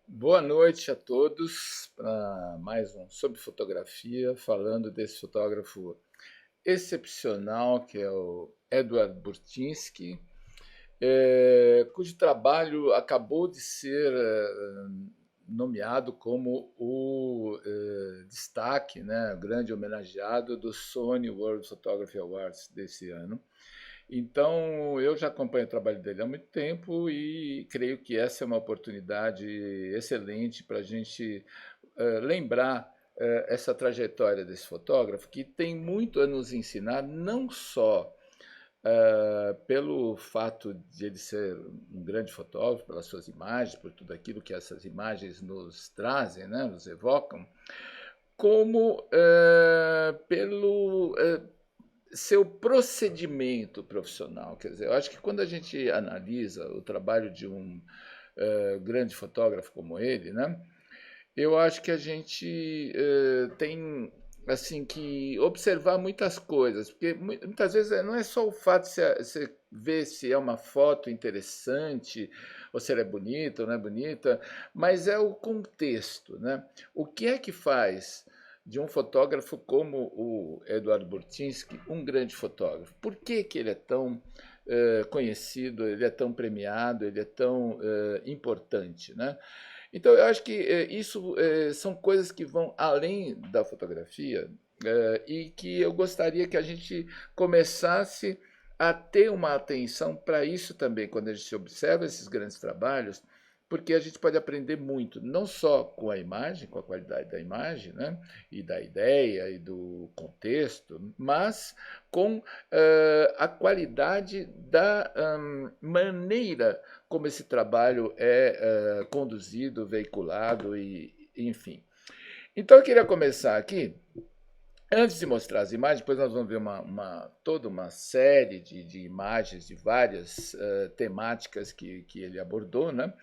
Boa noite a todos para mais um Sobre Fotografia, falando desse fotógrafo excepcional que é o Edward Burtynsky, cujo trabalho acabou de ser nomeado como o destaque, né, grande homenageado do Sony World Photography Awards desse ano. Então, eu já acompanho o trabalho dele há muito tempo e creio que essa é uma oportunidade excelente para a gente lembrar essa trajetória desse fotógrafo, que tem muito a nos ensinar, não só pelo fato de ele ser um grande fotógrafo, pelas suas imagens, por tudo aquilo que essas imagens nos trazem, né, nos evocam, como pelo seu procedimento profissional. Quer dizer, eu acho que quando a gente analisa o trabalho de um grande fotógrafo como ele, né, eu acho que a gente tem assim que observar muitas coisas, porque muitas vezes não é só o fato de você ver se é uma foto interessante, ou se ela é bonita ou não é bonita, mas é o contexto, né? O que é que faz de um fotógrafo como o Eduardo Burtynsky um grande fotógrafo? Por que que ele é tão conhecido, ele é tão premiado, ele é tão importante, né? Então, eu acho que isso são coisas que vão além da fotografia e que eu gostaria que a gente começasse a ter uma atenção para isso também, quando a gente observa esses grandes trabalhos, porque a gente pode aprender muito, não só com a imagem, com a qualidade da imagem, né, e da ideia e do contexto, mas com a qualidade da maneira como esse trabalho é conduzido, veiculado e enfim. Então eu queria começar aqui, antes de mostrar as imagens, depois nós vamos ver toda uma série de imagens de várias temáticas que ele abordou, né?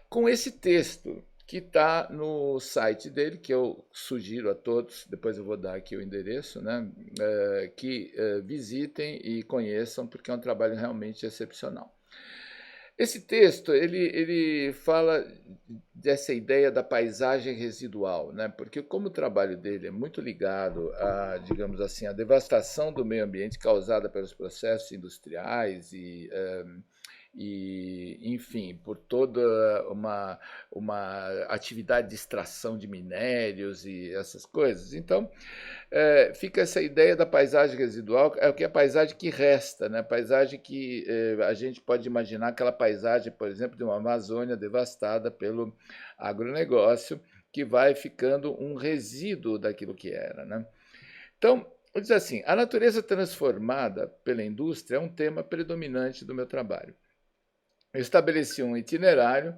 Com esse texto que está no site dele, que eu sugiro a todos, depois eu vou dar aqui o endereço, né? Que visitem e conheçam, porque é um trabalho realmente excepcional. Esse texto, ele fala dessa ideia da paisagem residual, né? Porque como o trabalho dele é muito ligado a, digamos assim, a devastação do meio ambiente causada pelos processos industriais enfim, por toda uma atividade de extração de minérios e essas coisas. Então, fica essa ideia da paisagem residual, é o que é a paisagem que resta, né? A paisagem que a gente pode imaginar aquela paisagem, por exemplo, de uma Amazônia devastada pelo agronegócio, que vai ficando um resíduo daquilo que era, né? Então, diz assim, a natureza transformada pela indústria é um tema predominante do meu trabalho. Eu estabeleci um itinerário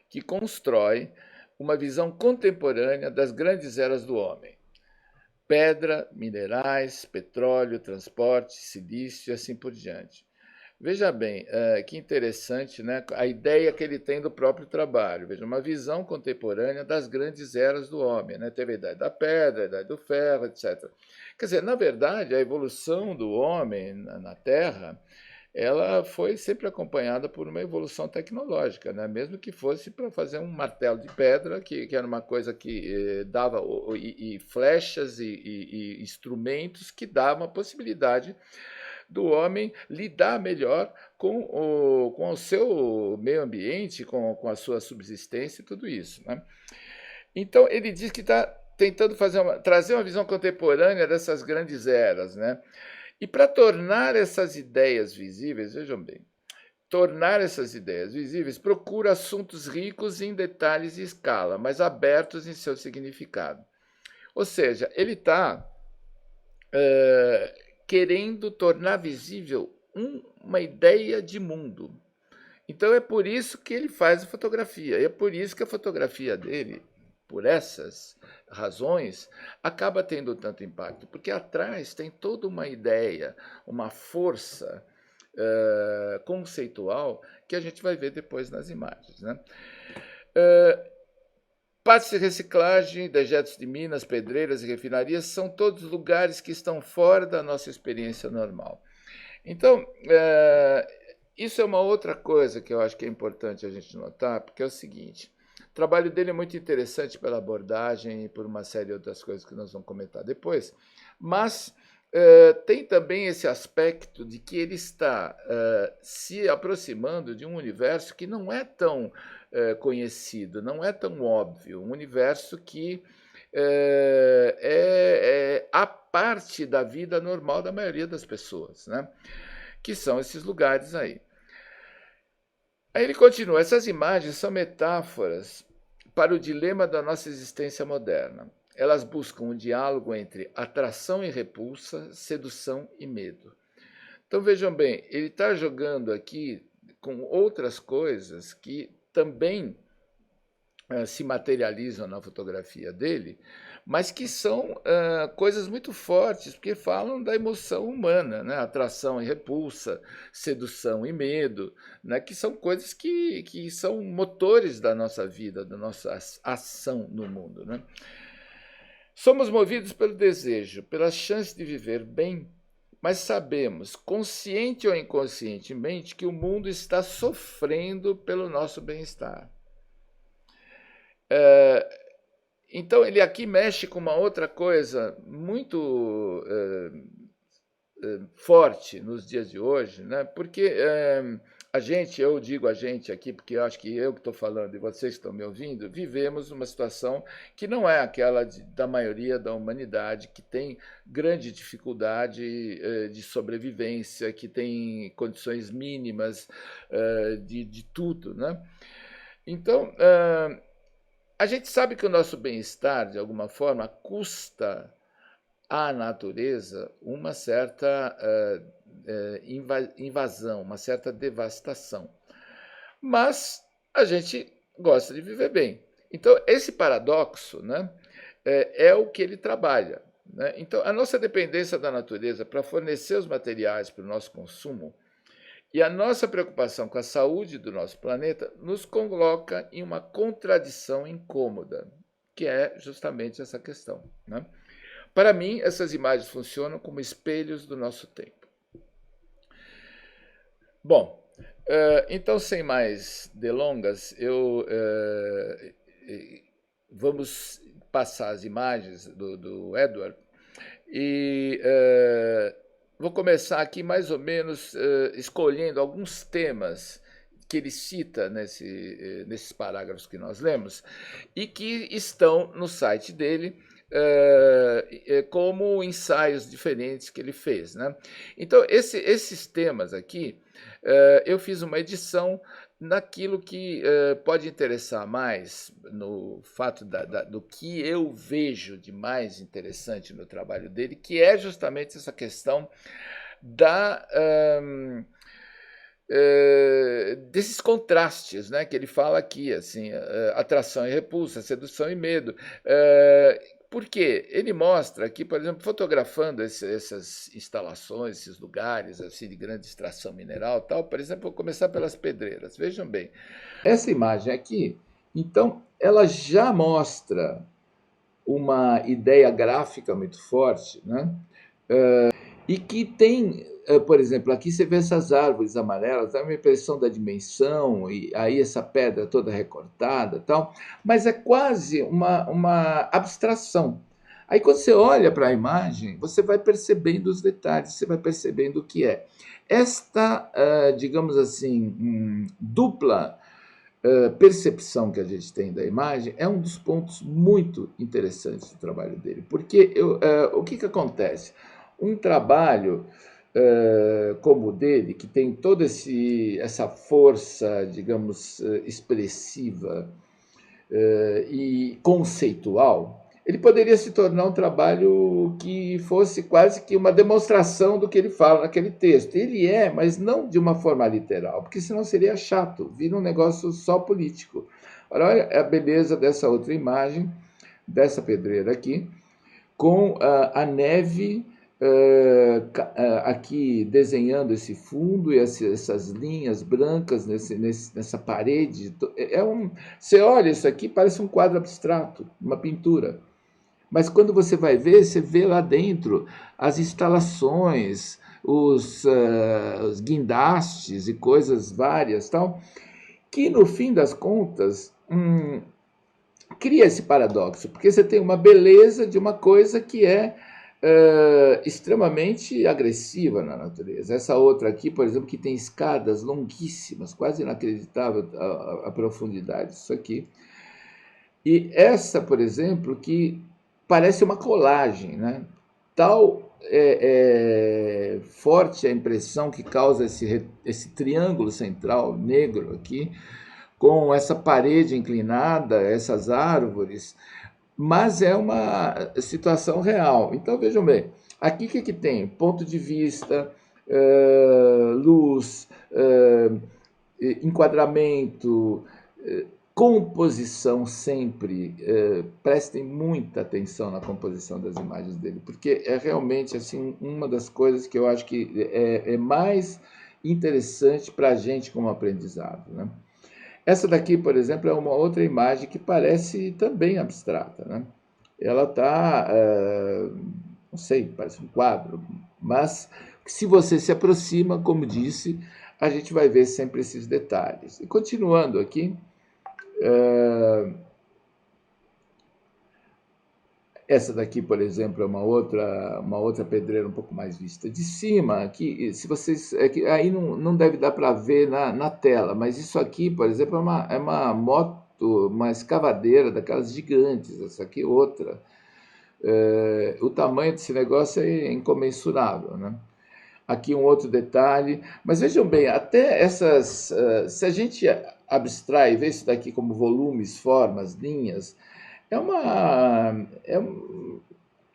que constrói uma visão contemporânea das grandes eras do homem: pedra, minerais, petróleo, transporte, silício e assim por diante. Veja bem, que interessante, né, a ideia que ele tem do próprio trabalho. Veja, uma visão contemporânea das grandes eras do homem. Né? Teve a idade da pedra, a idade do ferro, etc. Quer dizer, na verdade, a evolução do homem na Terra ela foi sempre acompanhada por uma evolução tecnológica, né? Mesmo que fosse para fazer um martelo de pedra, que era uma coisa que dava, e flechas e instrumentos que davam a possibilidade do homem lidar melhor com o seu meio ambiente, com a sua subsistência e tudo isso. Né? Então, ele diz que está tentando trazer uma visão contemporânea dessas grandes eras. Né? E para tornar essas ideias visíveis, vejam bem, tornar essas ideias visíveis procura assuntos ricos em detalhes e escala, mas abertos em seu significado. Ou seja, ele está querendo tornar visível uma ideia de mundo. Então é por isso que ele faz a fotografia. E é por isso que a fotografia dele, por essas razões, acaba tendo tanto impacto. Porque atrás tem toda uma ideia, uma força conceitual que a gente vai ver depois nas imagens. Né? Partes de reciclagem, dejetos de minas, pedreiras e refinarias são todos lugares que estão fora da nossa experiência normal. Então, isso é uma outra coisa que eu acho que é importante a gente notar, porque é o seguinte: o trabalho dele é muito interessante pela abordagem e por uma série de outras coisas que nós vamos comentar depois, mas tem também esse aspecto de que ele está se aproximando de um universo que não é tão conhecido, não é tão óbvio, um universo que é a parte da vida normal da maioria das pessoas, né? Que são esses lugares aí. Aí ele continua: essas imagens são metáforas para o dilema da nossa existência moderna. Elas buscam um diálogo entre atração e repulsa, sedução e medo. Então vejam bem, ele está jogando aqui com outras coisas que também se materializam na fotografia dele, mas que são coisas muito fortes, porque falam da emoção humana, né? Atração e repulsa, sedução e medo, né? Que são coisas que são motores da nossa vida, da nossa ação no mundo, né? Somos movidos pelo desejo, pela chance de viver bem, mas sabemos, consciente ou inconscientemente, que o mundo está sofrendo pelo nosso bem-estar. Então, ele aqui mexe com uma outra coisa muito forte nos dias de hoje, né? Porque a gente, eu digo a gente aqui, porque eu acho que eu que estou falando e vocês que estão me ouvindo, vivemos uma situação que não é aquela da maioria da humanidade, que tem grande dificuldade de sobrevivência, que tem condições mínimas de tudo, né? Então, a gente sabe que o nosso bem-estar, de alguma forma, custa à natureza uma certa invasão, uma certa devastação. Mas a gente gosta de viver bem. Então, esse paradoxo, né, é o que ele trabalha, né? Então, a nossa dependência da natureza para fornecer os materiais para o nosso consumo e a nossa preocupação com a saúde do nosso planeta nos coloca em uma contradição incômoda, que é justamente essa questão, né? Para mim, essas imagens funcionam como espelhos do nosso tempo. Bom, então, sem mais delongas, vamos passar as imagens do Edward e vou começar aqui mais ou menos escolhendo alguns temas que ele cita nesses parágrafos que nós lemos e que estão no site dele como ensaios diferentes que ele fez, né? Então, esses temas aqui, eu fiz uma edição naquilo que pode interessar mais, no fato do que eu vejo de mais interessante no trabalho dele, que é justamente essa questão desses contrastes, né, que ele fala aqui, assim, atração e repulsa, sedução e medo. Por quê? Ele mostra aqui, por exemplo, fotografando essas instalações, esses lugares assim de grande extração mineral, tal. Por exemplo, vou começar pelas pedreiras. Vejam bem, essa imagem aqui, então, ela já mostra uma ideia gráfica muito forte, né? E que tem, por exemplo, aqui você vê essas árvores amarelas, dá uma impressão da dimensão, e aí essa pedra toda recortada, tal, mas é quase uma abstração. Aí quando você olha para a imagem, você vai percebendo os detalhes, você vai percebendo o que é. Esta, digamos assim, dupla percepção que a gente tem da imagem é um dos pontos muito interessantes do trabalho dele, porque o que acontece? Um trabalho como o dele, que tem toda essa força, digamos, expressiva e conceitual, ele poderia se tornar um trabalho que fosse quase que uma demonstração do que ele fala naquele texto. Ele é, mas não de uma forma literal, porque senão seria chato, vira um negócio só político. Olha a beleza dessa outra imagem, dessa pedreira aqui, com a neve aqui desenhando esse fundo e essas linhas brancas nessa parede. Você olha isso aqui, parece um quadro abstrato, uma pintura. Mas quando você vai ver, você vê lá dentro as instalações, os guindastes e coisas várias, tal, que no fim das contas cria esse paradoxo, porque você tem uma beleza de uma coisa que é extremamente agressiva na natureza. Essa outra aqui, por exemplo, que tem escadas longuíssimas, quase inacreditável a profundidade disso aqui. E essa, por exemplo, que parece uma colagem, né? Tal forte a impressão que causa esse triângulo central negro aqui, com essa parede inclinada, essas árvores, mas é uma situação real. Então, vejam bem, aqui o que tem? Ponto de vista, luz, enquadramento, composição sempre. Prestem muita atenção na composição das imagens dele, porque é realmente assim, uma das coisas que eu acho que é mais interessante para a gente como aprendizado, né? Essa daqui, por exemplo, é uma outra imagem que parece também abstrata, né? Ela está, não sei, parece um quadro, mas se você se aproxima, como disse, a gente vai ver sempre esses detalhes. E continuando aqui, essa daqui, por exemplo, é uma outra pedreira um pouco mais vista de cima. Aqui, se vocês, aí não deve dar para ver na tela, mas isso aqui, por exemplo, é uma moto, uma escavadeira daquelas gigantes. Essa aqui é outra. O tamanho desse negócio é incomensurável, né? Aqui um outro detalhe. Mas vejam bem, até essas... se a gente abstrai e vê isso daqui como volumes, formas, linhas, é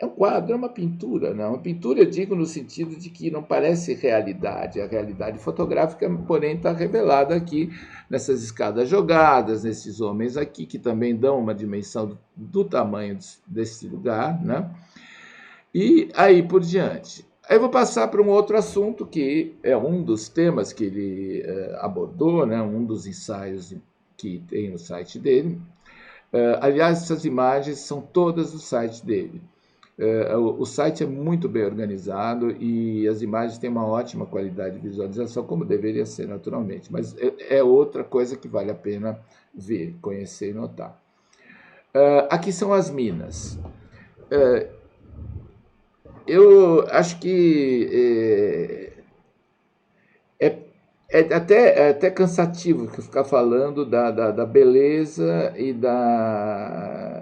um quadro, é uma pintura, né? Uma pintura, eu digo, no sentido de que não parece realidade. A realidade fotográfica, porém, está revelada aqui nessas escadas jogadas, nesses homens aqui, que também dão uma dimensão do tamanho desse lugar, né? E aí por diante. Aí eu vou passar para um outro assunto, que é um dos temas que ele abordou, né? Um dos ensaios que tem no site dele. Aliás, essas imagens são todas do site dele. O site é muito bem organizado e as imagens têm uma ótima qualidade de visualização, como deveria ser naturalmente, mas é outra coisa que vale a pena ver, conhecer e notar. Aqui são as minas. Eu acho que é até cansativo ficar falando da beleza e da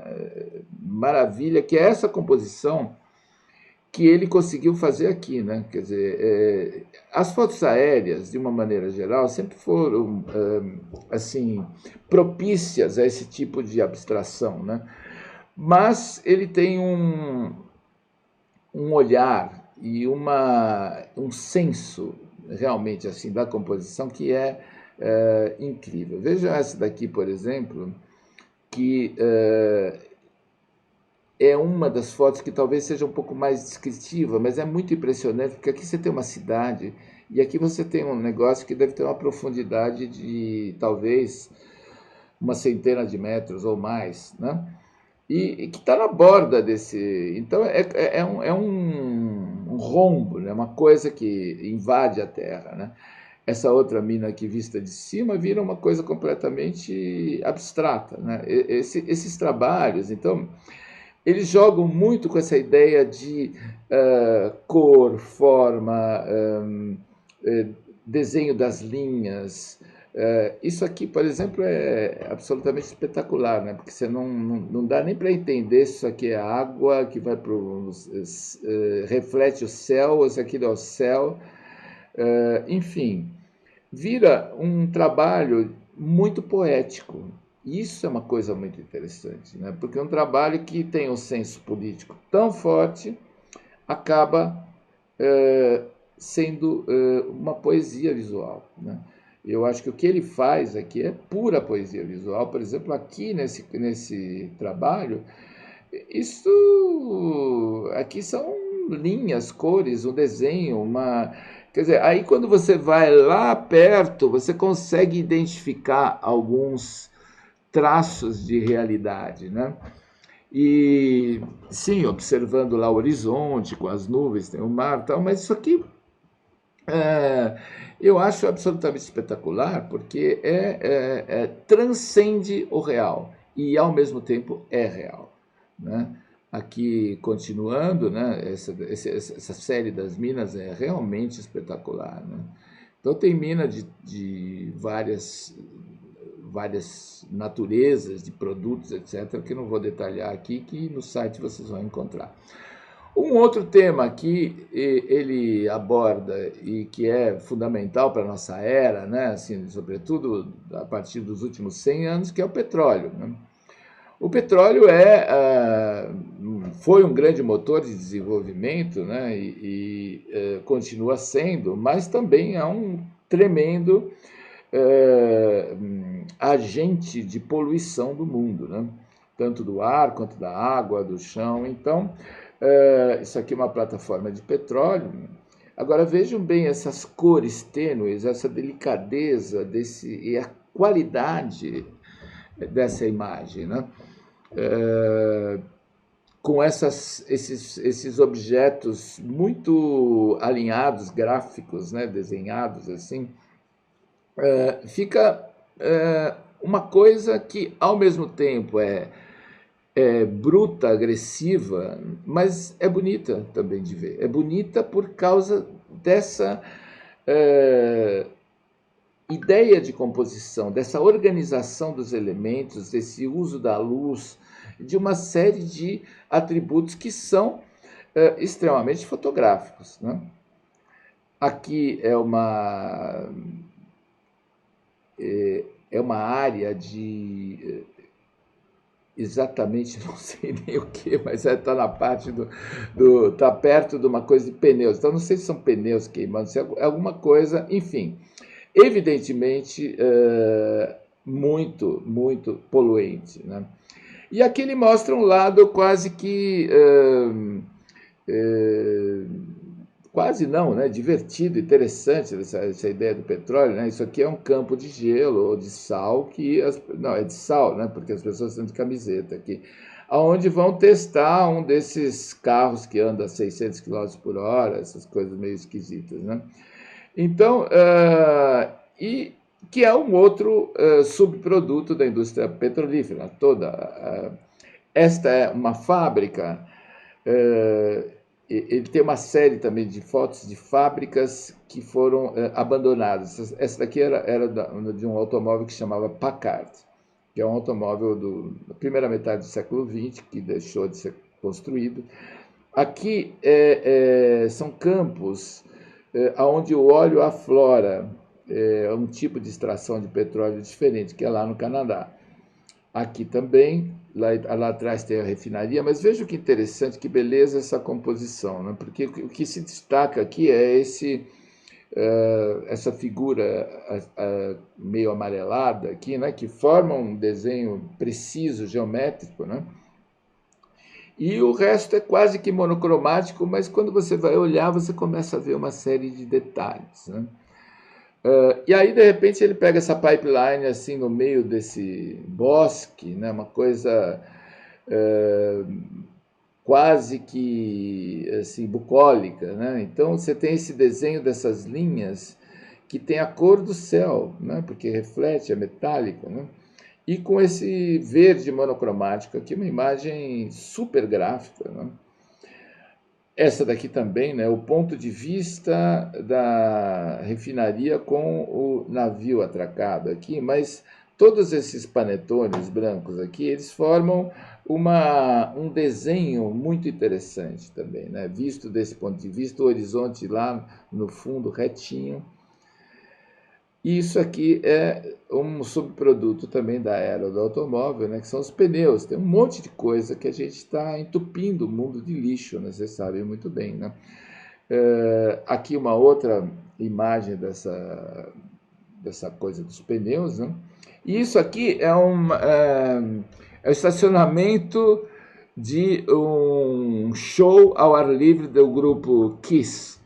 maravilha que é essa composição que ele conseguiu fazer aqui, né? Quer dizer, as fotos aéreas, de uma maneira geral, sempre foram assim propícias a esse tipo de abstração, né? Mas ele tem um olhar e um senso realmente assim da composição que é incrível. Vejam essa daqui, por exemplo, que é uma das fotos que talvez seja um pouco mais descritiva, mas é muito impressionante, porque aqui você tem uma cidade e aqui você tem um negócio que deve ter uma profundidade de talvez uma centena de metros ou mais, né? E que está na borda desse... Então é um rombo, né? Uma coisa que invade a Terra, né? Essa outra mina aqui vista de cima vira uma coisa completamente abstrata, né? Esses trabalhos, então, eles jogam muito com essa ideia de cor, forma, desenho das linhas. Isso aqui, por exemplo, é absolutamente espetacular, né? Porque você não dá nem para entender se isso aqui é água que vai para reflete o céu, ou se aquilo é o céu. Enfim, vira um trabalho muito poético. Isso é uma coisa muito interessante, né? Porque um trabalho que tem um senso político tão forte acaba sendo uma poesia visual, né? Eu acho que o que ele faz aqui é pura poesia visual. Por exemplo, aqui nesse trabalho, isso aqui são linhas, cores, um desenho, uma... Quer dizer, aí quando você vai lá perto, você consegue identificar alguns traços de realidade, né? E sim, observando lá o horizonte com as nuvens, tem o mar e tal, mas isso aqui Eu acho absolutamente espetacular porque transcende o real e, ao mesmo tempo, é real, né? Aqui, continuando, né, essa série das minas é realmente espetacular, né? Então, tem mina de várias naturezas de produtos, etc., que não vou detalhar aqui, que no site vocês vão encontrar. Um outro tema que ele aborda e que é fundamental para a nossa era, né, assim, sobretudo a partir dos últimos 100 anos, que é o petróleo, né? O petróleo foi um grande motor de desenvolvimento, né, continua sendo, mas também é um tremendo agente de poluição do mundo, né? Tanto do ar quanto da água, do chão. Então, isso aqui é uma plataforma de petróleo. Agora vejam bem essas cores tênues, essa delicadeza e a qualidade dessa imagem, né? Com esses objetos muito alinhados, gráficos, né? Desenhados assim, fica uma coisa que ao mesmo tempo é bruta, agressiva, mas é bonita também de ver. É bonita por causa dessa ideia de composição, dessa organização dos elementos, desse uso da luz, de uma série de atributos que são extremamente fotográficos, né? Aqui é uma área de exatamente, não sei nem o que, mas está na parte está perto de uma coisa de pneus. Então, não sei se são pneus queimando, se é alguma coisa, enfim. Evidentemente, muito, muito poluente, né? E aqui ele mostra um lado quase que quase não, né? Divertido, interessante essa ideia do petróleo, né? Isso aqui é um campo de gelo ou de sal não, é de sal, né? Porque as pessoas estão de camiseta aqui, aonde vão testar um desses carros que anda a 600 km por hora, essas coisas meio esquisitas, né? Então, e que é um outro subproduto da indústria petrolífera toda. Esta é uma fábrica. Ele tem uma série também de fotos de fábricas que foram abandonadas. Essa daqui era de um automóvel que se chamava Packard, que é um automóvel da primeira metade do século XX, que deixou de ser construído. Aqui são campos onde o óleo aflora, é um tipo de extração de petróleo diferente, que é lá no Canadá. Aqui também, lá atrás tem a refinaria, mas veja que interessante, que beleza essa composição, né? Porque o que se destaca aqui é essa figura meio amarelada aqui, né? Que forma um desenho preciso, geométrico, né? E o resto é quase que monocromático, mas quando você vai olhar, você começa a ver uma série de detalhes, né? E aí, de repente, ele pega essa pipeline assim no meio desse bosque, né? Uma coisa quase que assim, bucólica, né? Então você tem esse desenho dessas linhas que tem a cor do céu, né? Porque reflete, é metálico, né? E com esse verde monocromático aqui, uma imagem super gráfica, né? Essa daqui também, né? O ponto de vista da refinaria com o navio atracado aqui, mas todos esses panetones brancos aqui, eles formam um desenho muito interessante também, né? Visto desse ponto de vista, o horizonte lá no fundo retinho. E isso aqui é um subproduto também da era do automóvel, né, que são os pneus. Tem um monte de coisa que a gente está entupindo o mundo de lixo, né, vocês sabem muito bem, né? Aqui uma outra imagem dessa coisa dos pneus, né? E isso aqui é o estacionamento de um show ao ar livre do grupo Kiss.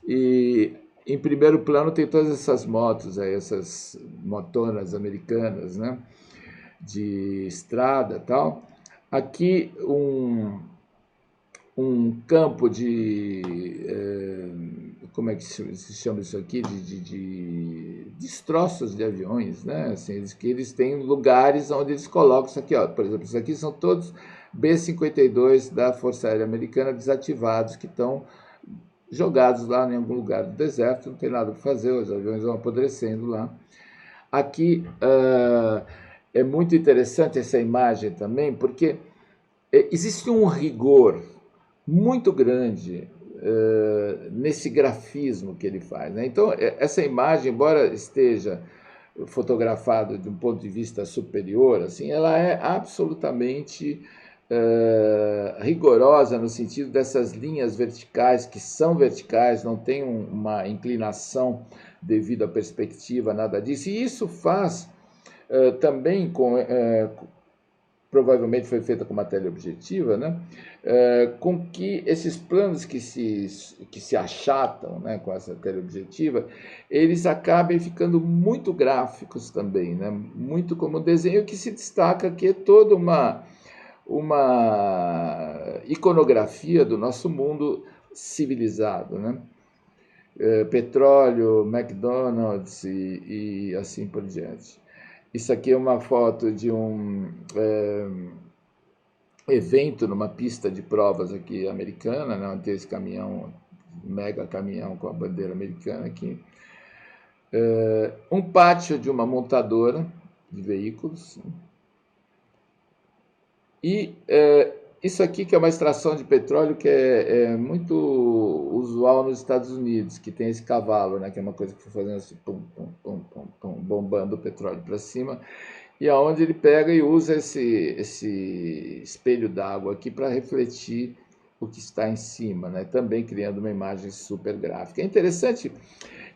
E em primeiro plano tem todas essas motos aí, essas motonas americanas, né? De estrada e tal. Aqui um campo de como é que se chama isso aqui, de destroços de aviões, né? Assim, eles têm lugares onde eles colocam isso aqui, ó. Por exemplo, isso aqui são todos B-52 da Força Aérea Americana desativados, que estão jogados lá em algum lugar do deserto, não tem nada para fazer, os aviões vão apodrecendo lá. Aqui é muito interessante essa imagem também, porque existe um rigor muito grande nesse grafismo que ele faz, né? Então, essa imagem, embora esteja fotografada de um ponto de vista superior, assim, ela é absolutamente rigorosa no sentido dessas linhas verticais, que são verticais, não tem uma inclinação devido à perspectiva, nada disso. E isso faz também provavelmente foi feita com uma teleobjetiva, né? Com que esses planos que se achatam, né, com essa teleobjetiva, eles acabem ficando muito gráficos também, né? Muito como desenho que se destaca que é toda uma iconografia do nosso mundo civilizado, né? Petróleo, McDonald's e assim por diante. Isso aqui é uma foto de um evento numa pista de provas aqui americana, né, onde tem esse caminhão, mega caminhão com a bandeira americana aqui. Um pátio de uma montadora de veículos. E isso aqui que é uma extração de petróleo que é muito usual nos Estados Unidos, que tem esse cavalo, né, que é uma coisa que foi fazendo assim, pum, pum, pum, pum, pum, bombando o petróleo para cima, e aonde ele pega e usa esse espelho d'água aqui para refletir o que está em cima, né, também criando uma imagem super gráfica. É interessante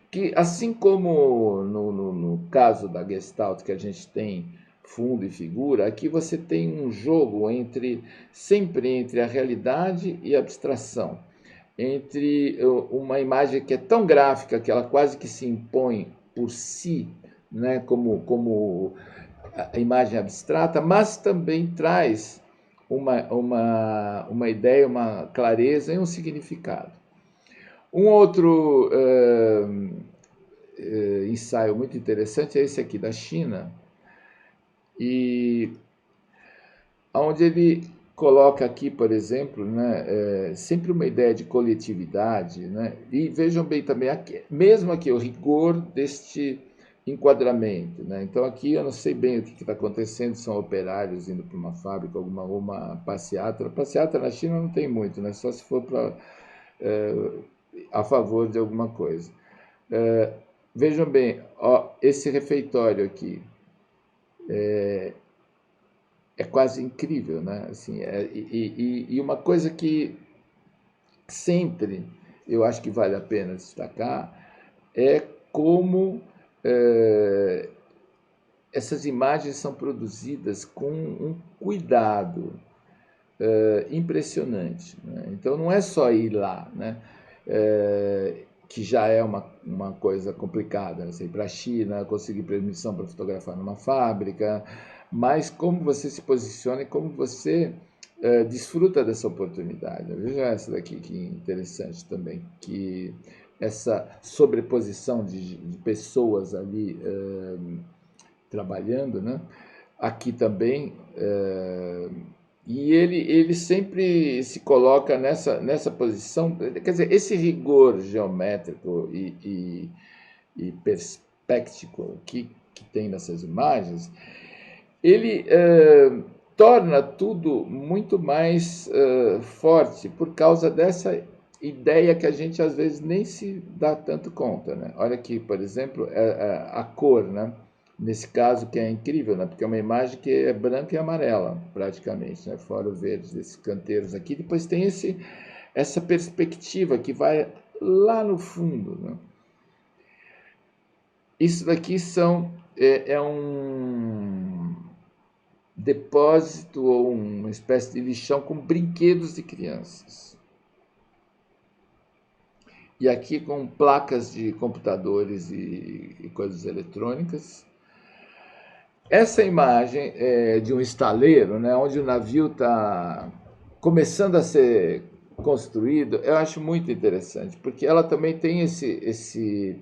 que, assim como no caso da Gestalt, que a gente tem fundo e figura, aqui você tem um jogo sempre entre a realidade e a abstração, entre uma imagem que é tão gráfica que ela quase que se impõe por si, né, como a imagem abstrata, mas também traz uma ideia, uma clareza e um significado. Um outro ensaio muito interessante é esse aqui da China, e onde ele coloca aqui, por exemplo, né, sempre uma ideia de coletividade, né? E vejam bem também, aqui, mesmo aqui, o rigor deste enquadramento, né? Então aqui eu não sei bem o que está acontecendo, são operários indo para uma fábrica, alguma passeata. Passeata na China não tem muito, né? Só se for a favor de alguma coisa. Vejam bem, ó, esse refeitório aqui é quase incrível, né? Assim, e uma coisa que sempre eu acho que vale a pena destacar é como essas imagens são produzidas com um cuidado impressionante, né? Então não é só ir lá, né? Que já é uma coisa complicada, né? Você ir para a China, conseguir permissão para fotografar numa fábrica, mas como você se posiciona e como você desfruta dessa oportunidade. Veja essa daqui, que interessante também, que essa sobreposição de pessoas ali trabalhando, né? Aqui também, e ele sempre se coloca nessa posição, quer dizer, esse rigor geométrico e perspéctico que tem nessas imagens, ele torna tudo muito mais forte por causa dessa ideia que a gente às vezes nem se dá tanto conta, né? Olha aqui, por exemplo, a cor, né? Nesse caso, que é incrível, né? Porque é uma imagem que é branca e amarela, praticamente, né? Fora o verde desses canteiros aqui. Depois tem essa perspectiva que vai lá no fundo, né? Isso daqui é um depósito ou uma espécie de lixão com brinquedos de crianças. E aqui com placas de computadores e coisas eletrônicas. Essa imagem é de um estaleiro, né, onde o navio está começando a ser construído, eu acho muito interessante, porque ela também tem esse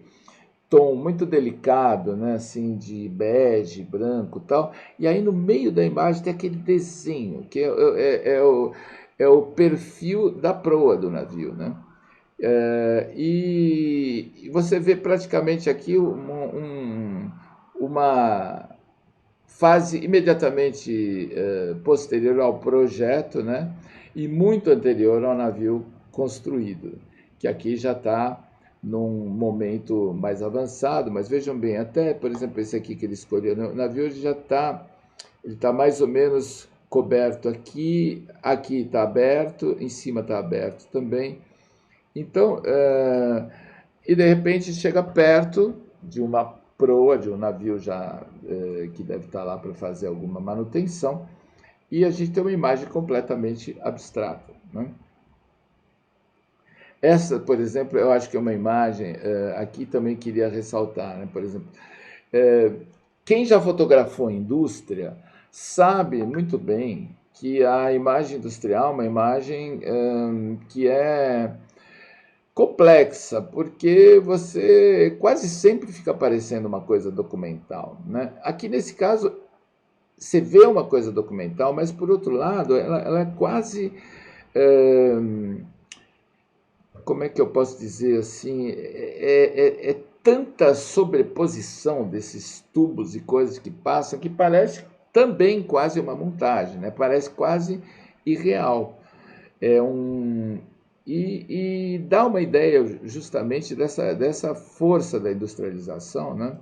tom muito delicado, né, assim, de bege, branco e tal, e aí no meio da imagem tem aquele desenho, que é o perfil da proa do navio, né? E você vê praticamente aqui uma fase imediatamente posterior ao projeto, né? E muito anterior ao navio construído, que aqui já está num momento mais avançado, mas vejam bem, até, por exemplo, esse aqui que ele escolheu, o navio ele tá mais ou menos coberto aqui, aqui está aberto, em cima está aberto também. Então, e de repente chega perto de uma proa, de um navio já que deve estar lá para fazer alguma manutenção, e a gente tem uma imagem completamente abstrata, né? Essa, por exemplo, eu acho que é uma imagem, aqui também queria ressaltar, né? Por exemplo, eh, quem já fotografou indústria sabe muito bem que a imagem industrial é uma imagem que é complexa, porque você quase sempre fica parecendo uma coisa documental, né? Aqui nesse caso, você vê uma coisa documental, mas por outro lado, ela é quase. Como é que eu posso dizer assim? É tanta sobreposição desses tubos e coisas que passam que parece também quase uma montagem, né? Parece quase irreal. É um, e dá uma ideia justamente dessa força da industrialização, né?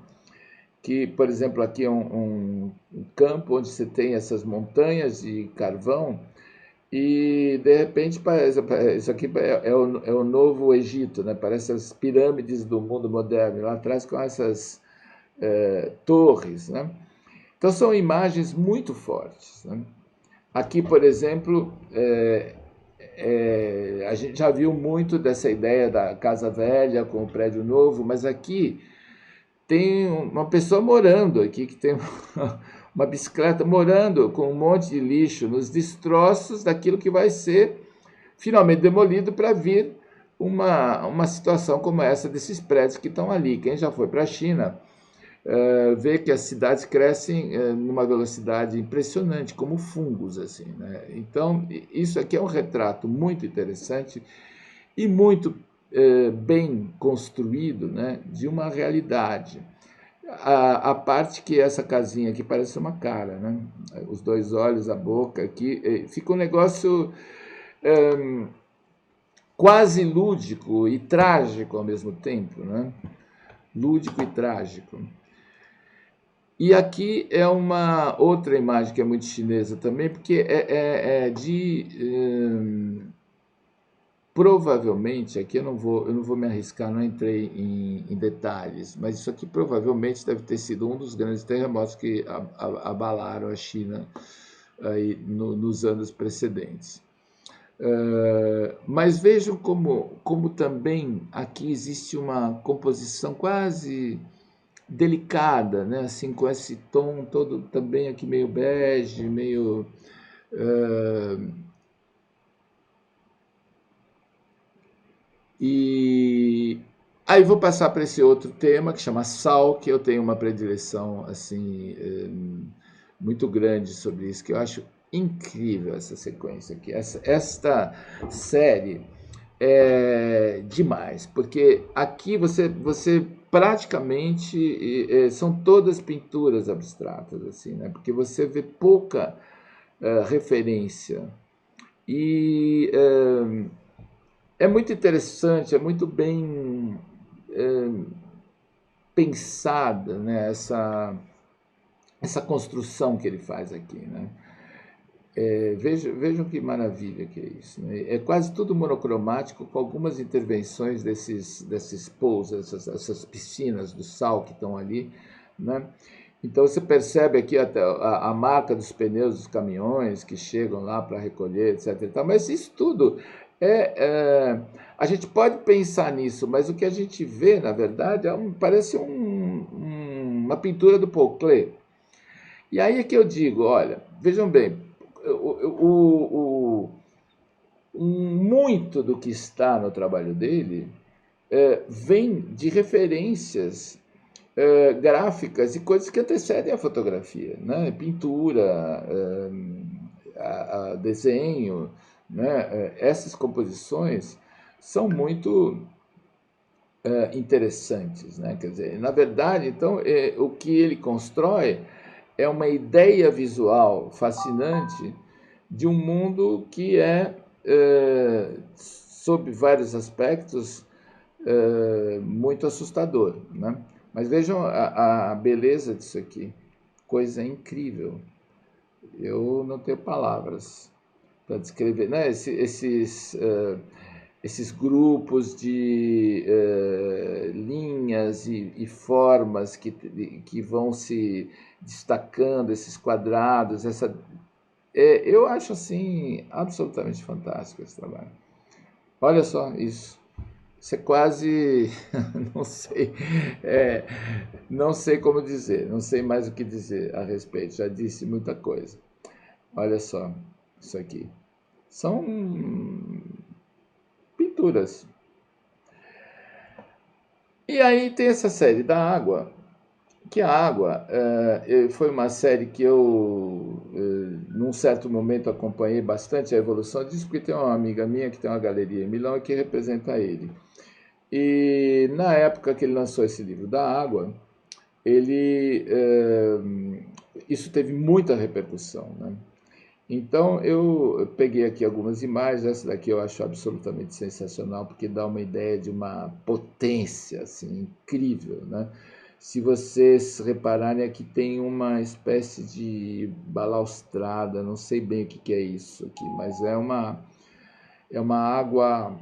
Que, por exemplo, aqui é um campo onde você tem essas montanhas de carvão e, de repente, parece, isso aqui é o Novo Egito, né? Parece as pirâmides do mundo moderno, lá atrás com essas torres, né? Então, são imagens muito fortes, né? Aqui, por exemplo, a gente já viu muito dessa ideia da casa velha com o prédio novo, mas aqui tem uma pessoa morando aqui, que tem uma bicicleta morando com um monte de lixo nos destroços daquilo que vai ser finalmente demolido para vir uma situação como essa desses prédios que estão ali. Quem já foi para a China vê que as cidades crescem numa velocidade impressionante, como fungos, assim, né? Então, isso aqui é um retrato muito interessante e muito bem construído, né, de uma realidade. A parte que essa casinha aqui parece uma cara, né? Os dois olhos, a boca aqui, fica um negócio quase lúdico e trágico ao mesmo tempo, né? Lúdico e trágico. E aqui é uma outra imagem que é muito chinesa também, porque provavelmente, aqui eu não vou me arriscar, não entrei em detalhes, mas isso aqui provavelmente deve ter sido um dos grandes terremotos que abalaram a China aí nos anos precedentes. Mas vejam como também aqui existe uma composição quase delicada, né? Assim, com esse tom todo também aqui meio bege, meio e aí vou passar para esse outro tema que chama Sal, que eu tenho uma predileção assim muito grande sobre isso, que eu acho incrível essa sequência aqui. Esta série é demais, porque aqui você praticamente são todas pinturas abstratas, assim, né? Porque você vê pouca referência. E é muito interessante, é muito bem pensada, né, essa construção que ele faz aqui, né? Vejam que maravilha que é isso, né? É quase tudo monocromático, com algumas intervenções desses pools, essas piscinas do sal que estão ali, né? Então você percebe aqui até a marca dos pneus dos caminhões que chegam lá para recolher, etc. E tal. Mas isso tudo a gente pode pensar nisso, mas o que a gente vê, na verdade, parece uma pintura do Paul Klee. E aí é que eu digo, olha, vejam bem, o, o, muito do que está no trabalho dele vem de referências gráficas e coisas que antecedem a fotografia, né? Pintura, desenho, né? Essas composições são muito interessantes, né? Quer dizer, na verdade, então, o que ele constrói é uma ideia visual fascinante de um mundo que sob vários aspectos, muito assustador, né? Mas vejam a beleza disso aqui, coisa incrível. Eu não tenho palavras para descrever, né? Esses grupos de linhas e formas que vão se destacando, esses quadrados, eu acho assim absolutamente fantástico esse trabalho. Olha só isso. Isso é quase, não sei, é, não sei como dizer, não sei mais o que dizer a respeito, já disse muita coisa. Olha só, isso aqui. São pinturas. E aí tem essa série da água, que a água foi uma série que eu, num certo momento, acompanhei bastante a evolução disso, porque tem uma amiga minha que tem uma galeria em Milão e que representa ele. E na época que ele lançou esse livro da água, ele isso teve muita repercussão, né? Então eu peguei aqui algumas imagens, essa daqui eu acho absolutamente sensacional, porque dá uma ideia de uma potência assim, incrível, né? Se vocês repararem, aqui tem uma espécie de balaustrada, não sei bem o que que é isso aqui, mas é uma água.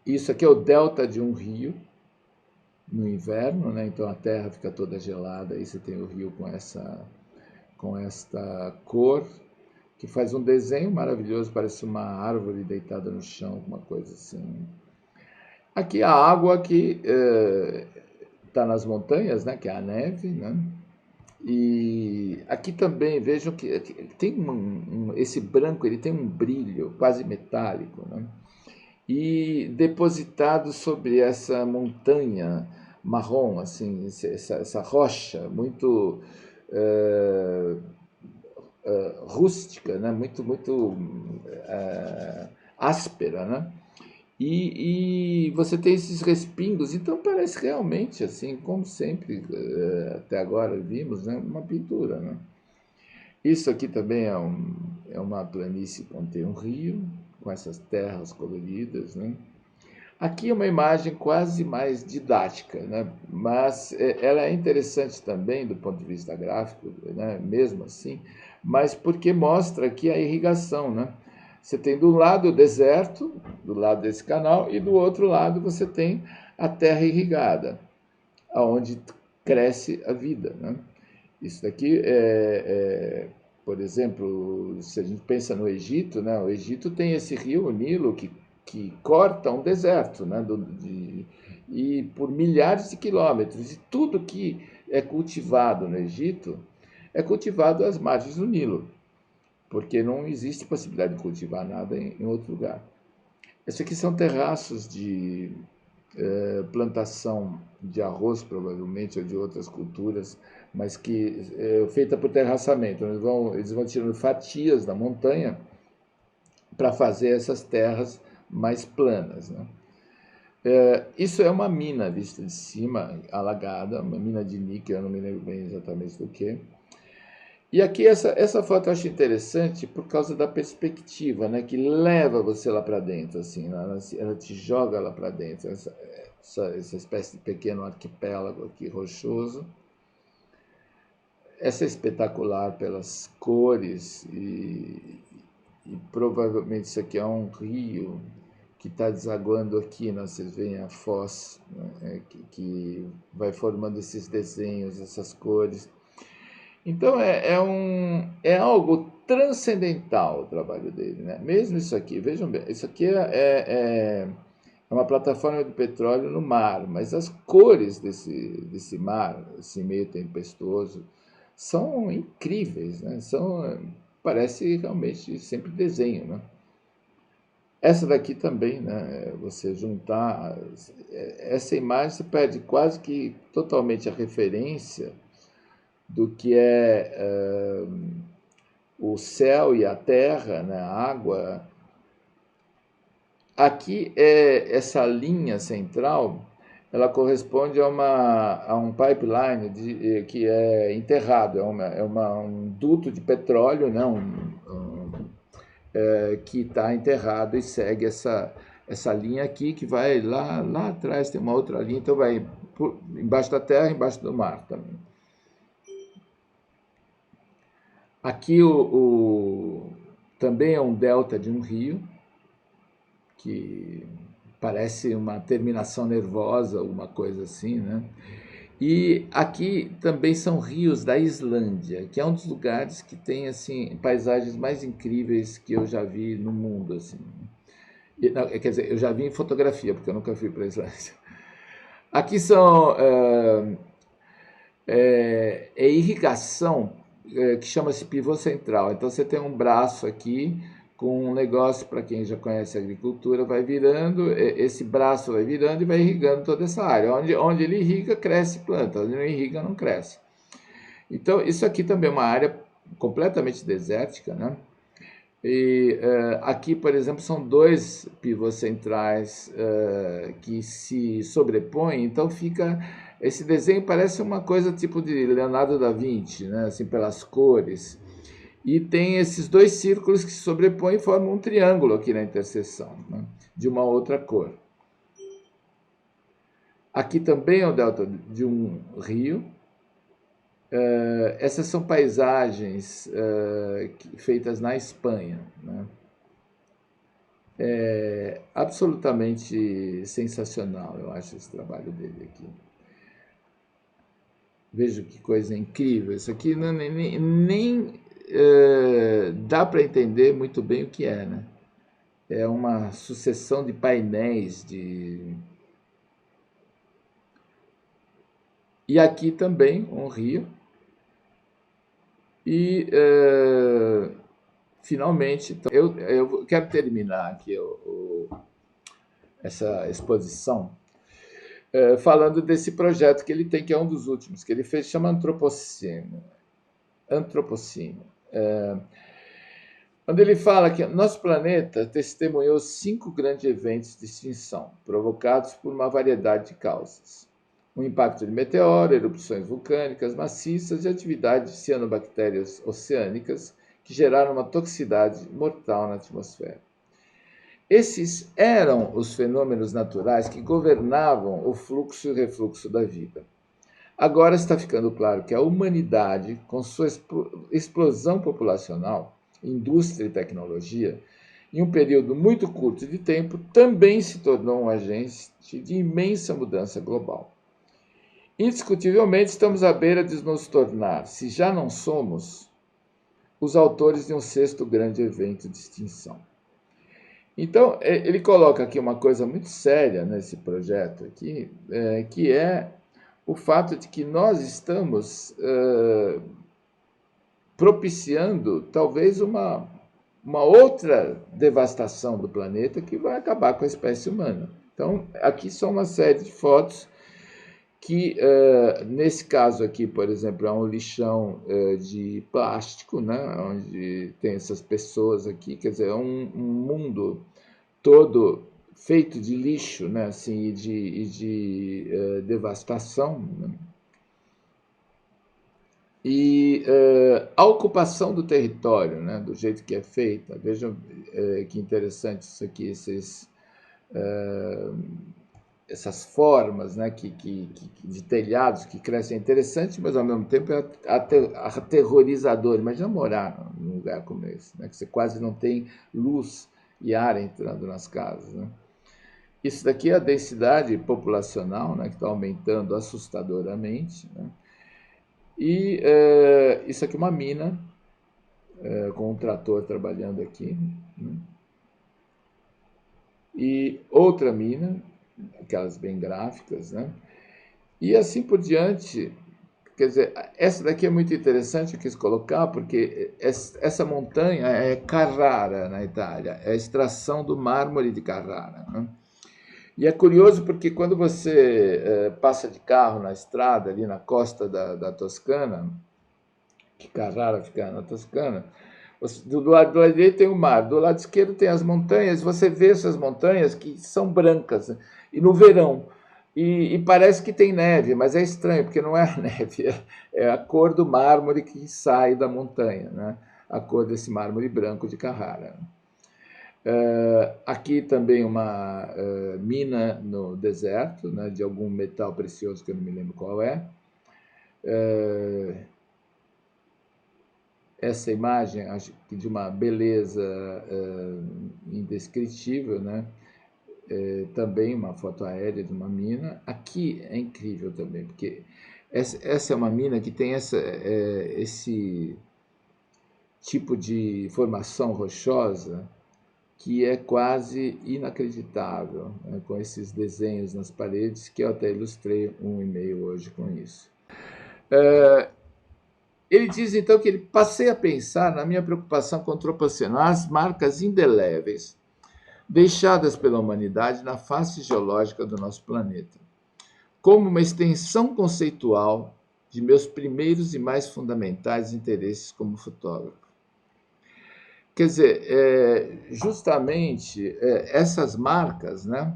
Isso aqui é o delta de um rio no inverno, né? Então a terra fica toda gelada, aí você tem o rio com esta cor, que faz um desenho maravilhoso, parece uma árvore deitada no chão, uma coisa assim. Aqui a água que está nas montanhas, né? Que é a neve, né? E aqui também vejam que tem esse branco, ele tem um brilho quase metálico, né? E depositado sobre essa montanha marrom, assim, essa rocha muito eh, rústica, né? Muito áspera, né? E você tem esses respingos, então parece realmente, assim, como sempre até agora vimos, né? Uma pintura, né? Isso aqui também é uma planície contém um rio, com essas terras coloridas, né? Aqui é uma imagem quase mais didática, né? Mas ela é interessante também do ponto de vista gráfico, né? Mesmo assim, mas porque mostra aqui a irrigação, né? Você tem do lado o deserto, do lado desse canal, e do outro lado você tem a terra irrigada, aonde cresce a vida, né? Isso daqui por exemplo, se a gente pensa no Egito, né? O Egito tem esse rio, o Nilo, que corta um deserto, né? E por milhares de quilômetros. E tudo que é cultivado no Egito é cultivado às margens do Nilo, porque não existe possibilidade de cultivar nada em outro lugar. Esses aqui são terraços de plantação de arroz, provavelmente, ou de outras culturas, mas que é feita por terraçamento. Eles vão tirando fatias da montanha para fazer essas terras mais planas, né? Isso é uma mina vista de cima, alagada, uma mina de níquel, eu não me lembro bem exatamente do que. E aqui essa foto eu acho interessante por causa da perspectiva, né, que leva você lá para dentro, assim, né, ela te joga lá para dentro, essa espécie de pequeno arquipélago aqui rochoso. Essa é espetacular pelas cores e provavelmente isso aqui é um rio que está desaguando aqui, né? Vocês veem a foz, né? Que vai formando esses desenhos, essas cores. Então é algo transcendental o trabalho dele, né? Mesmo isso aqui, vejam bem, isso aqui é uma plataforma de petróleo no mar, mas as cores desse mar, esse meio tempestuoso, são incríveis, né? Parece realmente sempre desenho, né? Essa daqui também, né? Você juntar essa imagem, você perde quase que totalmente a referência do que é o céu e a terra, né? A água. Aqui essa linha central, ela corresponde a um pipeline que é enterrado, um duto de petróleo, né? Que está enterrado e segue essa linha aqui que vai lá atrás, tem uma outra linha, então vai embaixo da terra, embaixo do mar também. Aqui também é um delta de um rio, que parece uma terminação nervosa, alguma coisa assim, né? E aqui também são rios da Islândia, que é um dos lugares que tem assim paisagens mais incríveis que eu já vi no mundo, assim. Não, quer dizer, eu já vi em fotografia, porque eu nunca fui para a Islândia. Aqui são irrigação que chama-se pivô central. Então você tem um braço aqui com um negócio, para quem já conhece a agricultura, vai virando, esse braço vai virando e vai irrigando toda essa área. Onde ele irriga, cresce planta, onde não irriga, não cresce. Então, isso aqui também é uma área completamente desértica, né? E aqui, por exemplo, são dois pivôs centrais que se sobrepõem, então fica. Esse desenho parece uma coisa tipo de Leonardo da Vinci, né? Assim, pelas cores. E tem esses dois círculos que se sobrepõem e formam um triângulo aqui na interseção, né? De uma outra cor. Aqui também é o delta de um rio. Essas são paisagens feitas na Espanha, né? É absolutamente sensacional, eu acho, esse trabalho dele aqui. Veja que coisa incrível. Isso aqui nem dá para entender muito bem o que é, né? É uma sucessão de painéis de. E aqui também um rio. E finalmente, então, eu quero terminar aqui essa exposição falando desse projeto que ele tem, que é um dos últimos que ele fez, chama Antropoceno. Antropoceno. Onde ele fala que nosso planeta testemunhou 5 grandes eventos de extinção, provocados por uma variedade de causas. O impacto de meteoro, erupções vulcânicas maciças e atividades de cianobactérias oceânicas que geraram uma toxicidade mortal na atmosfera. Esses eram os fenômenos naturais que governavam o fluxo e refluxo da vida. Agora está ficando claro que a humanidade, com sua explosão populacional, indústria e tecnologia, em um período muito curto de tempo, também se tornou um agente de imensa mudança global. Indiscutivelmente, estamos à beira de nos tornar, se já não somos, os autores de um sexto grande evento de extinção. Então, ele coloca aqui uma coisa muito séria nesse projeto aqui, que é o fato de que nós estamos propiciando talvez uma outra devastação do planeta que vai acabar com a espécie humana. Então, aqui são uma série de fotos que, nesse caso aqui, por exemplo, é um lixão de plástico, né, onde tem essas pessoas aqui, quer dizer, é um mundo todo feito de lixo, né, assim, e de devastação, né? E a ocupação do território, né, do jeito que é feita. Vejam que interessante isso aqui, essas formas, né, de telhados que crescem, é interessante, mas ao mesmo tempo é aterrorizador. Imagina morar num lugar como esse, né, que você quase não tem luz e ar entrando nas casas, né? Isso daqui é a densidade populacional, né, que está aumentando assustadoramente, né? E isso aqui é uma mina, com um trator trabalhando aqui, né? E outra mina, aquelas bem gráficas, né? E assim por diante, Quer dizer, essa daqui é muito interessante, eu quis colocar, porque essa montanha é Carrara, na Itália, é a extração do mármore de Carrara, né? E é curioso porque quando você passa de carro na estrada, ali na costa da Toscana, que Carrara fica na Toscana, do lado direito tem o mar, do lado esquerdo tem as montanhas, você vê essas montanhas que são brancas, né? E no verão. E parece que tem neve, mas é estranho, porque não é a neve, é a cor do mármore que sai da montanha, né? A cor desse mármore branco de Carrara. Aqui também uma mina no deserto, né, de algum metal precioso que eu não me lembro qual é. Essa imagem, acho que de uma beleza indescritível, né? Também uma foto aérea de uma mina. Aqui é incrível também, porque essa é uma mina que tem esse tipo de formação rochosa que é quase inacreditável, né? Com esses desenhos nas paredes, que eu até ilustrei um e-mail hoje com isso. Ele diz então que ele passei a pensar na minha preocupação com antropocenar as marcas indeléveis deixadas pela humanidade na face geológica do nosso planeta, como uma extensão conceitual de meus primeiros e mais fundamentais interesses como fotógrafo. Quer dizer, justamente essas marcas, né,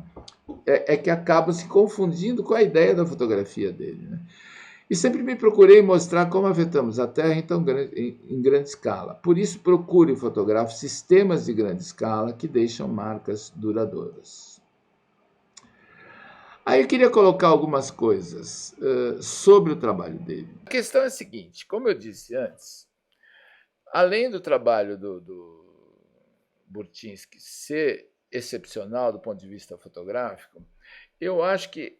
que acabam se confundindo com a ideia da fotografia dele, né? E sempre me procurei mostrar como afetamos a Terra em grande escala. Por isso, procuro e fotografo sistemas de grande escala que deixam marcas duradouras. Aí eu queria colocar algumas coisas sobre o trabalho dele. A questão é a seguinte, como eu disse antes, além do trabalho do Burtynsky ser excepcional do ponto de vista fotográfico, eu acho que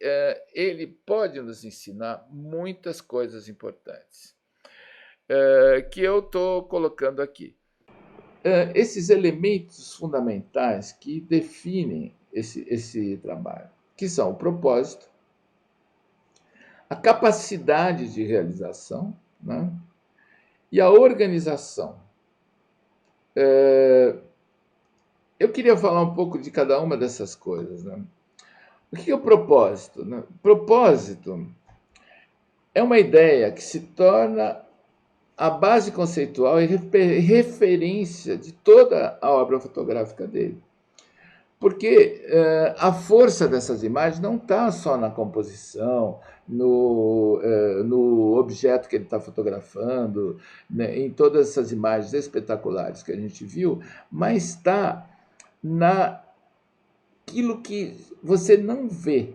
ele pode nos ensinar muitas coisas importantes, que eu estou colocando aqui. Esses elementos fundamentais que definem esse trabalho, que são o propósito, a capacidade de realização, né, e a organização. Eu queria falar um pouco de cada uma dessas coisas, né? O que é o propósito, né? Propósito é uma ideia que se torna a base conceitual e referência de toda a obra fotográfica dele. Porque a força dessas imagens não está só na composição, no objeto que ele está fotografando, né, em todas essas imagens espetaculares que a gente viu, mas está naquilo que você não vê,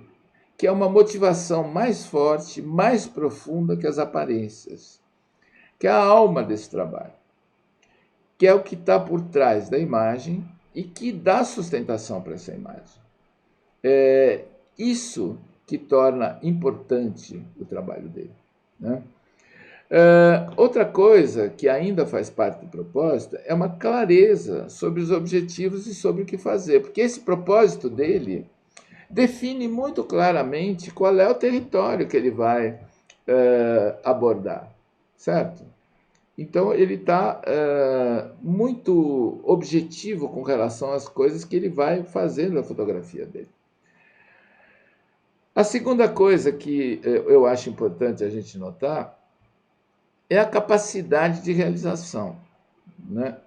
que é uma motivação mais forte, mais profunda que as aparências, que é a alma desse trabalho, que é o que está por trás da imagem e que dá sustentação para essa imagem. É isso que torna importante o trabalho dele, né? Outra coisa que ainda faz parte do propósito é uma clareza sobre os objetivos e sobre o que fazer, porque esse propósito dele define muito claramente qual é o território que ele vai abordar, certo? Então, ele está muito objetivo com relação às coisas que ele vai fazer na fotografia dele. A segunda coisa que eu acho importante a gente notar é a capacidade de realização, né?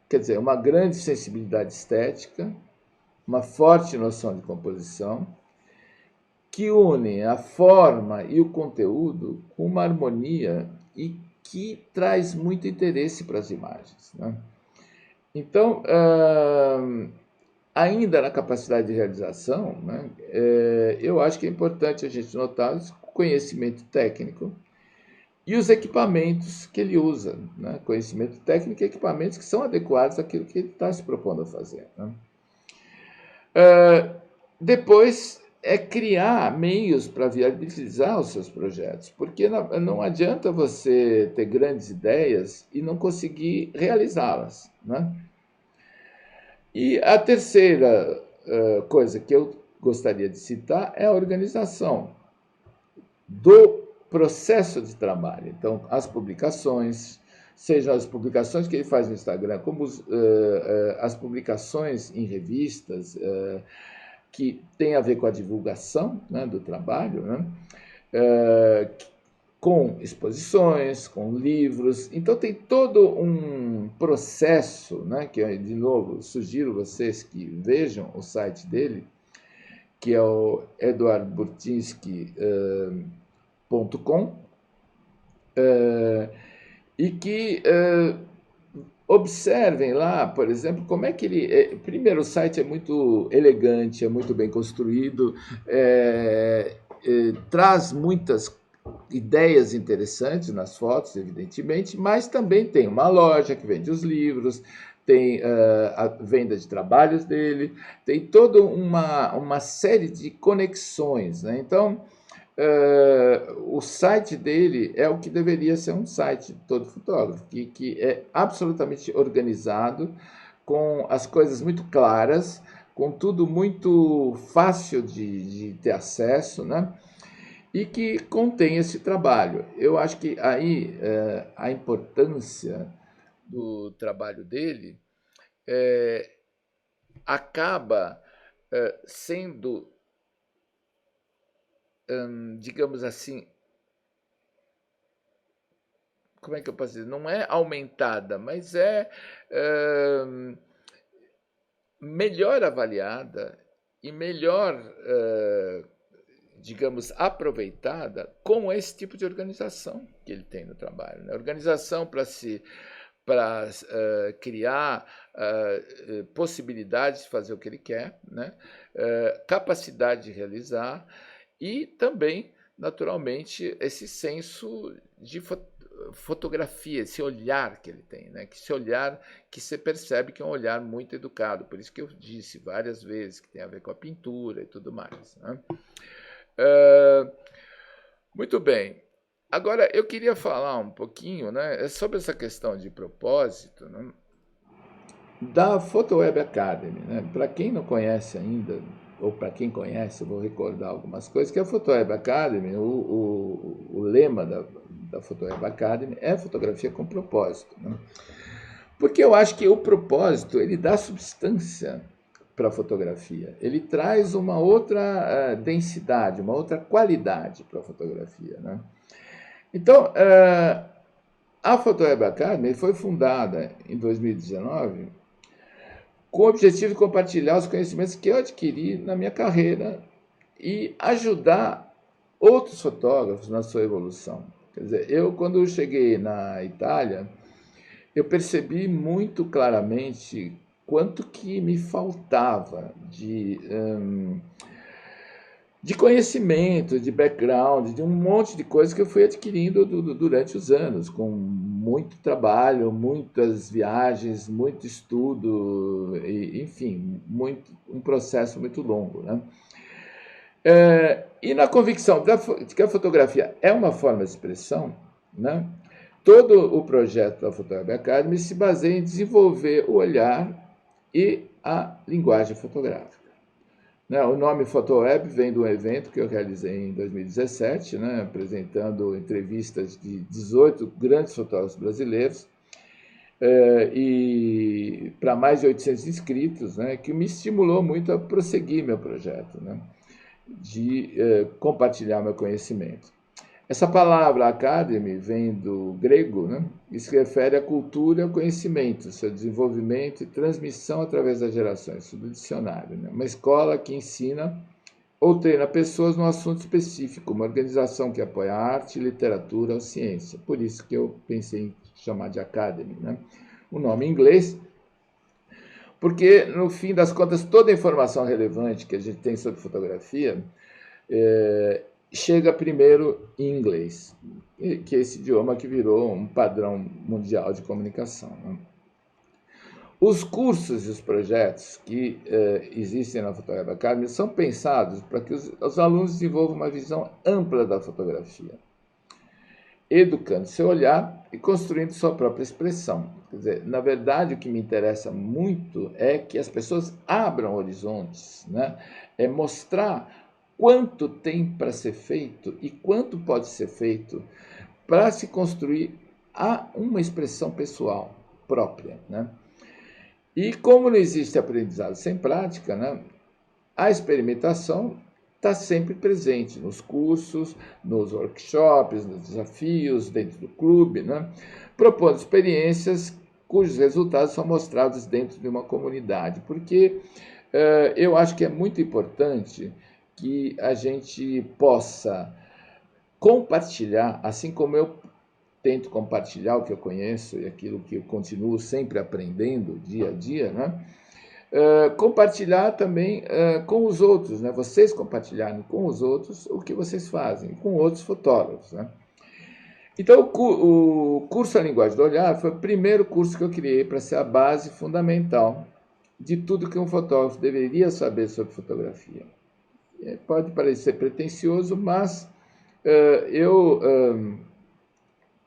Quer dizer, uma grande sensibilidade estética, uma forte noção de composição, que une a forma e o conteúdo com uma harmonia e que traz muito interesse para as imagens, né? Então, ainda na capacidade de realização, né, eu acho que é importante a gente notar o conhecimento técnico e os equipamentos que ele usa, né? Conhecimento técnico e equipamentos que são adequados àquilo que ele está se propondo a fazer, né? Depois é criar meios para viabilizar os seus projetos, porque não adianta você ter grandes ideias e não conseguir realizá-las, né? E a terceira coisa que eu gostaria de citar é a organização do processo de trabalho. Então, as publicações, sejam as publicações que ele faz no Instagram, como as publicações em revistas, que tem a ver com a divulgação, né, do trabalho, né, com exposições, com livros. Então tem todo um processo, né, que, de novo, sugiro vocês que vejam o site dele, que é o eduardburtinsky.com, e que observem lá, por exemplo, como é que ele... Primeiro, o site é muito elegante, é muito bem construído, traz muitas ideias interessantes nas fotos, evidentemente, mas também tem uma loja que vende os livros, tem a venda de trabalhos dele, tem toda uma série de conexões, né? Então, o site dele é o que deveria ser um site de todo fotógrafo, que é absolutamente organizado, com as coisas muito claras, com tudo muito fácil de ter acesso, né? E que contém esse trabalho. Eu acho que aí a importância do trabalho dele acaba sendo, digamos assim, como é que eu posso dizer? Não é aumentada, mas é melhor avaliada e melhor, digamos, aproveitada com esse tipo de organização que ele tem no trabalho, né? Organização para criar possibilidades de fazer o que ele quer, né? Capacidade de realizar e também, naturalmente, esse senso de fotografia, esse olhar que ele tem, né? Esse olhar que você percebe que é um olhar muito educado, por isso que eu disse várias vezes que tem a ver com a pintura e tudo mais, né? Muito bem. Agora, eu queria falar um pouquinho, né, sobre essa questão de propósito, né, da Photo Web Academy, né? Para quem não conhece ainda, ou para quem conhece, eu vou recordar algumas coisas, que a Photo Web Academy, o lema da Photo Web Academy é fotografia com propósito, né? Porque eu acho que o propósito, ele dá substância para a fotografia. Ele traz uma outra densidade, uma outra qualidade para a fotografia, né? Então, a Photo Web Academy foi fundada em 2019 com o objetivo de compartilhar os conhecimentos que eu adquiri na minha carreira e ajudar outros fotógrafos na sua evolução. Quer dizer, eu, quando eu cheguei na Itália, eu percebi muito claramente quanto que me faltava de conhecimento, de background, de um monte de coisas que eu fui adquirindo durante os anos, com muito trabalho, muitas viagens, muito estudo, enfim, um processo muito longo, né? E na convicção de que a fotografia é uma forma de expressão, né? Todo o projeto da Photo Web Academy se baseia em desenvolver o olhar e a linguagem fotográfica. O nome PhotoWeb vem de um evento que eu realizei em 2017, né, apresentando entrevistas de 18 grandes fotógrafos brasileiros e para mais de 800 inscritos, né, que me estimulou muito a prosseguir meu projeto, né, de compartilhar meu conhecimento. Essa palavra academy vem do grego, né, e se refere à cultura e ao conhecimento, seu desenvolvimento e transmissão através das gerações, isso do dicionário, né? Uma escola que ensina ou treina pessoas num assunto específico, uma organização que apoia a arte, literatura ou ciência. Por isso que eu pensei em chamar de academy, né? O nome em inglês, porque, no fim das contas, toda a informação relevante que a gente tem sobre fotografia chega primeiro em inglês, que é esse idioma que virou um padrão mundial de comunicação, né? Os cursos e os projetos que existem na Photo Web Academy são pensados para que os alunos desenvolvam uma visão ampla da fotografia, educando seu olhar e construindo sua própria expressão. Quer dizer, na verdade, o que me interessa muito é que as pessoas abram horizontes, né? É mostrar quanto tem para ser feito e quanto pode ser feito para se construir uma expressão pessoal própria, né? E como não existe aprendizado sem prática, né, a experimentação está sempre presente nos cursos, nos workshops, nos desafios, dentro do clube, né, propondo experiências cujos resultados são mostrados dentro de uma comunidade, porque eu acho que é muito importante que a gente possa compartilhar, assim como eu tento compartilhar o que eu conheço e aquilo que eu continuo sempre aprendendo dia a dia, né? Compartilhar também com os outros, né? Vocês compartilharem com os outros o que vocês fazem, com outros fotógrafos, né? Então, o curso A Linguagem do Olhar foi o primeiro curso que eu criei para ser a base fundamental de tudo que um fotógrafo deveria saber sobre fotografia. Pode parecer pretensioso, mas eu,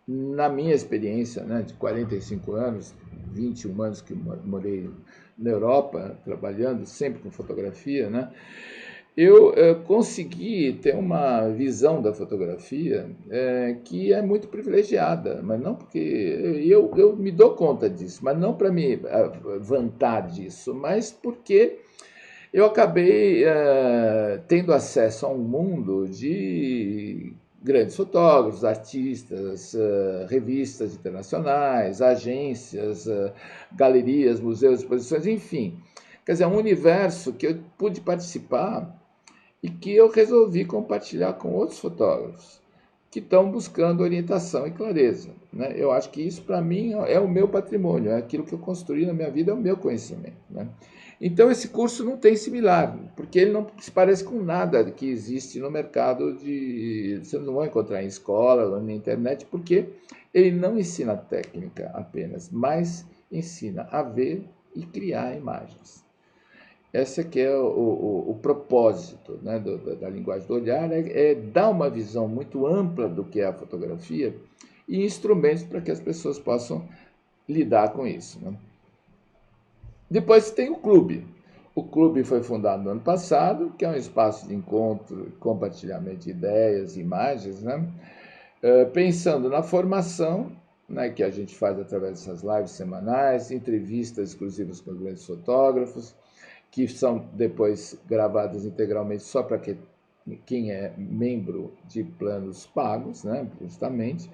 na minha experiência, né, de 45 anos, 21 anos que morei na Europa, trabalhando sempre com fotografia, né, eu consegui ter uma visão da fotografia que é muito privilegiada, mas não porque eu me dou conta disso, mas não para me vantar disso, mas porque eu acabei tendo acesso a um mundo de grandes fotógrafos, artistas, revistas internacionais, agências, galerias, museus, exposições, enfim. Quer dizer, é um universo que eu pude participar e que eu resolvi compartilhar com outros fotógrafos que estão buscando orientação e clareza, né? Eu acho que isso, para mim, é o meu patrimônio, é aquilo que eu construí na minha vida, é o meu conhecimento, né? Então, esse curso não tem similar, porque ele não se parece com nada que existe no mercado de... Você não vai encontrar em escola, na internet, porque ele não ensina técnica apenas, mas ensina a ver e criar imagens. Esse que é o propósito, né, da linguagem do olhar, é dar uma visão muito ampla do que é a fotografia e instrumentos para que as pessoas possam lidar com isso, né? Depois tem o clube. O clube foi fundado no ano passado, que é um espaço de encontro, compartilhamento de ideias, imagens, né? Pensando na formação, né, que a gente faz através dessas lives semanais, entrevistas exclusivas com grandes fotógrafos, que são depois gravadas integralmente só para quem é membro de planos pagos, né, justamente.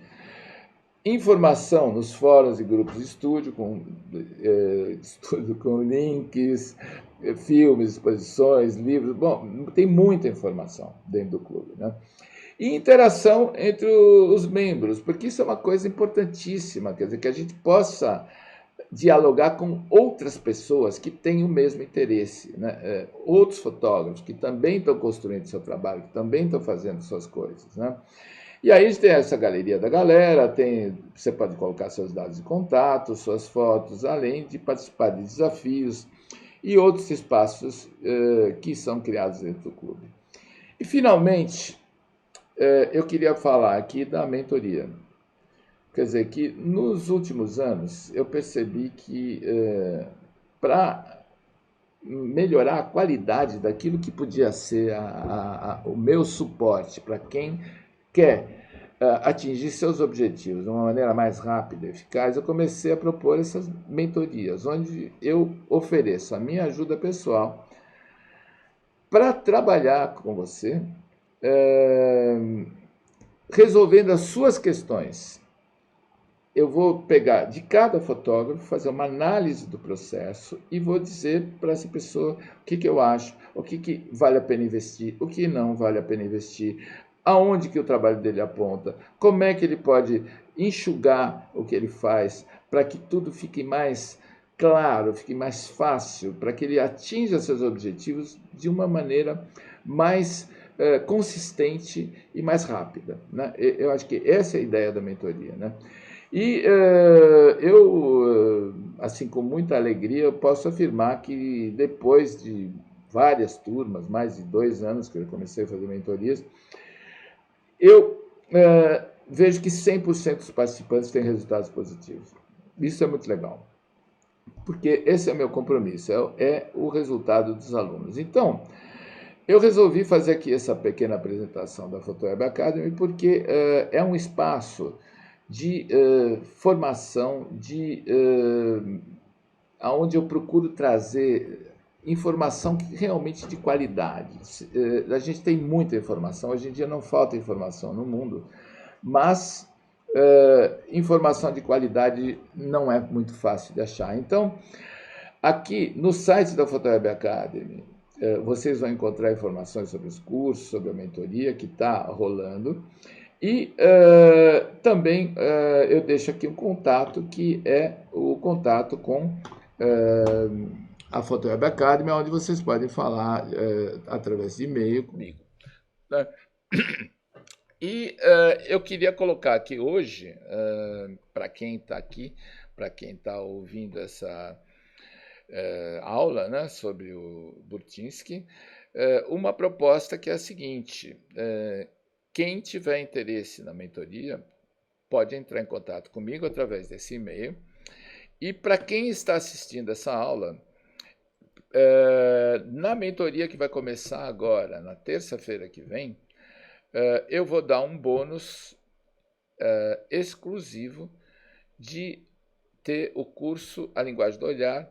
Informação nos fóruns e grupos de estudo com links, filmes, exposições, livros. Bom, tem muita informação dentro do clube, né? E interação entre os membros, porque isso é uma coisa importantíssima, quer dizer, que a gente possa dialogar com outras pessoas que têm o mesmo interesse, né? Outros fotógrafos que também estão construindo seu trabalho, que também estão fazendo suas coisas, né? E aí a gente tem essa galeria da galera, você pode colocar seus dados de contato, suas fotos, além de participar de desafios e outros espaços que são criados dentro do clube. E, finalmente, eu queria falar aqui da mentoria. Quer dizer, que nos últimos anos eu percebi que para melhorar a qualidade daquilo que podia ser o meu suporte para quem quer atingir seus objetivos de uma maneira mais rápida e eficaz, eu comecei a propor essas mentorias, onde eu ofereço a minha ajuda pessoal para trabalhar com você, resolvendo as suas questões. Eu vou pegar de cada fotógrafo, fazer uma análise do processo e vou dizer para essa pessoa o que eu acho, o que vale a pena investir, o que não vale a pena investir, aonde que o trabalho dele aponta, como é que ele pode enxugar o que ele faz para que tudo fique mais claro, fique mais fácil, para que ele atinja seus objetivos de uma maneira mais consistente e mais rápida, né? Eu acho que essa é a ideia da mentoria, né? E eu, assim, com muita alegria, eu posso afirmar que depois de várias turmas, mais de 2 anos que eu comecei a fazer mentorias, eu vejo que 100% dos participantes têm resultados positivos. Isso é muito legal, porque esse é o meu compromisso, é o resultado dos alunos. Então, Eu resolvi fazer aqui essa pequena apresentação da PhotoWeb Academy porque é um espaço de formação, onde eu procuro trazer informação realmente de qualidade. A gente tem muita informação, hoje em dia não falta informação no mundo, mas informação de qualidade não é muito fácil de achar. Então, aqui no site da PhotoWeb Academy, vocês vão encontrar informações sobre os cursos, sobre a mentoria que está rolando. E também eu deixo aqui um contato, que é o contato com a PhotoWeb Academy, onde vocês podem falar através de e-mail comigo. Né? E eu queria colocar aqui hoje, para quem está aqui, para quem está ouvindo essa aula, né, sobre o Burtynsky, uma proposta que é a seguinte: quem tiver interesse na mentoria pode entrar em contato comigo através desse e-mail. E para quem está assistindo essa aula, na mentoria que vai começar agora, na terça-feira que vem, eu vou dar um bônus exclusivo de ter o curso A Linguagem do Olhar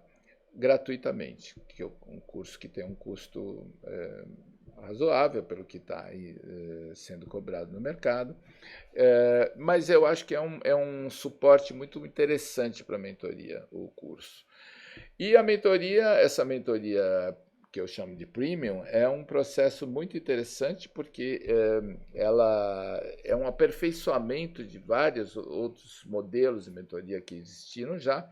gratuitamente, que é um curso que tem um custo razoável pelo que está aí sendo cobrado no mercado, mas eu acho que é um suporte muito interessante para a mentoria, o curso. E a mentoria, essa mentoria que eu chamo de Premium, é um processo muito interessante porque ela é um aperfeiçoamento de vários outros modelos de mentoria que existiram já,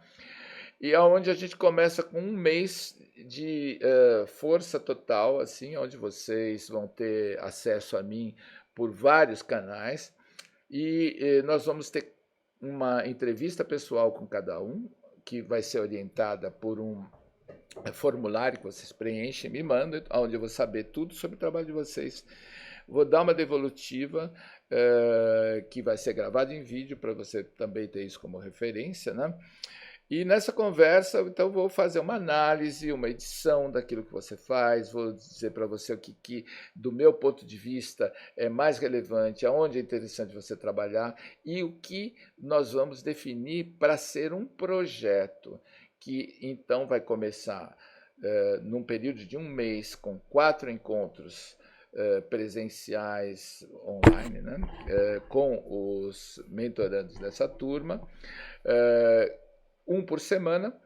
e aonde a gente começa com um mês de força total, assim, onde vocês vão ter acesso a mim por vários canais, e nós vamos ter uma entrevista pessoal com cada um, que vai ser orientada por um formulário que vocês preenchem, me mandam, onde eu vou saber tudo sobre o trabalho de vocês. Vou dar uma devolutiva que vai ser gravada em vídeo para você também ter isso como referência, né? E nessa conversa, então, vou fazer uma análise, uma edição daquilo que você faz, vou dizer para você o que, do meu ponto de vista, é mais relevante, aonde é interessante você trabalhar e o que nós vamos definir para ser um projeto, que então vai começar num período de um mês, com 4 encontros presenciais online, né? Com os mentorandos dessa turma, um por semana,